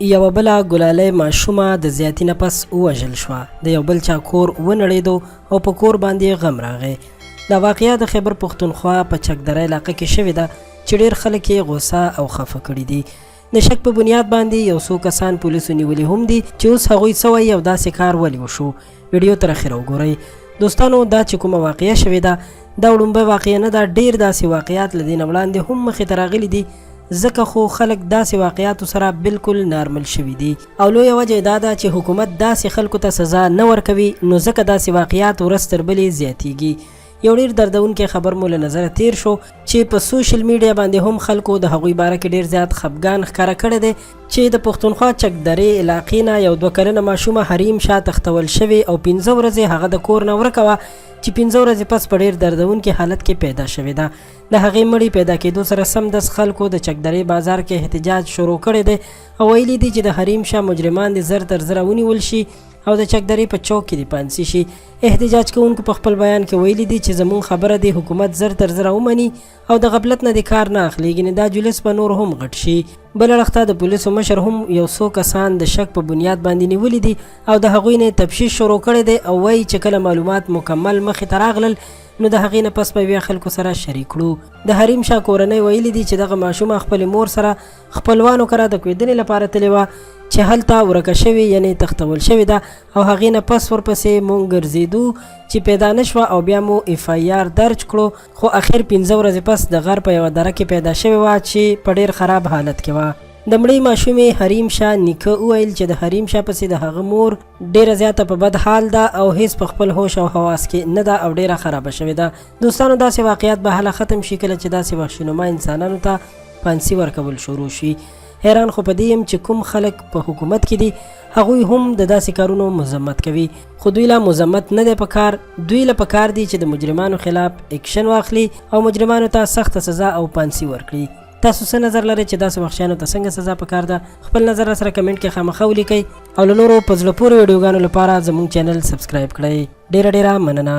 یوه بله ګلالی ماشومه د زیاتي نه پس ووژل شوه. د یو بل چا کور ونړېدو او په کور باندې غم راغی. دا واقعه د خیبر پښتونخوا په چکدره علاقه کې شوې ده چې ډېر خلک یې غوسه او خفه کړي دي. د شک په بنیاد باندې یو څو کسان پولیسو نیولي هم دي چې اوس هغوی څه وایي او داسې کار ولې وشو. ویډیو تر اخره وګورئ. دوستانو، دا چې کومه واقعه شوې ده دا وړومبۍ واقعه نه ده. ډېر داسې واقعات له دې نه وړاندې هم مخې ته راغلي دي، ځکه خو خلک داسې واقعاتو سره بالکل نارمل شوي دي. او لویه وجه دا ده چې حکومت داسې خلکو ته سزا نه ورکوي، نو ځکه داسې واقعات ورځ تر بلې زیاتیږي. یو ډېر دردونکی خبر مو له نظره تیر شو چې په سوشل میډیا باندې هم خلکو د هغوی باره کې ډېر زیات خفګان ښکاره کړی دی چې د پښتونخوا چکدرې علاقې نه یو 2 کلنه ماشومه حریم شاه تښتول شوې او 15 ورځې هغه د کور نه ورکه وه چې 15 ورځې پس په ډېر دردونکي حالت کې پیدا شوې ده. د هغې مړی پیدا کېدو سره سمدس خلکو د چکدرې بازار کې احتجاج شروع کړی دی او ویلي دي چې د حریم شاه مجرمان دې زر تر زره ونیول شي او د چکدرې په چوک کې دې پانسي شي. احتجاج کوونکو په خپل بیان کې ویلي دي چې زموږ خبره دی حکومت زر تر زره ومني او د غفلت نه دې کار نه اخلي، ګینې دا جلوس به نور هم غټ شي. بله اړخته د پولیسو مشر هم یو څو کسان د شک په بنیاد باندې نیولي دي او د هغوی نه تفتیش شروع کړی دی او وایي چې کله معلومات مکمل مخې ته راغلل نو د هغې نه پس به بیا خلکو سره شریک کړو. د حریم شاه کورنۍ ویلي دي چې دغه ماشومه خپلې مور سره خپلوانو کره د کویدنې لپاره تللې وه چې هلته ورکه شوې یعنې تښتول شوې ده او هغې نه پس ورپسې مونږ ګرځېدو چې پیدا نه شوه او بیا مو اف آی آر درج کړو، خو اخر 15 ورځې پس د غر په یوه دره کې پیدا شوې وه چې په ډېر خراب حالت کې وه. د مړې ماشومې حریم شاه نیکه وویل چې د حریم شاه پسې د هغه مور ډېره زیاته په بد حال ده او هیڅ په خپل هوش او حواس کې نه ده او ډېره خرابه شوې ده. دوستانو، داسې واقعیات به هله ختم شي کله چې داسې وحشینما انسانانو ته پانسي ورکول شروع شي. حیران خو په دې یم چې کوم خلک په حکومت کې دي هغوی هم د داسې کارونو مذمت کوي، خو دوی لا مذمت نه دی پکار. دوی له پکار دي چې د مجرمانو خلاف اکشن واخلي او مجرمانو ته سخته سزا او پانسي ورکړي. تاسو څه نظر لرئ چې داسې وحشیانو ته څنګه سزا پکار ده؟ خپل نظر سره کمنټ کې خامخا ولیکئ او له نورو په زړه پورې ویډیوګانو لپاره زموږ چینل سبسکرایب کړئ. ډیره مننه.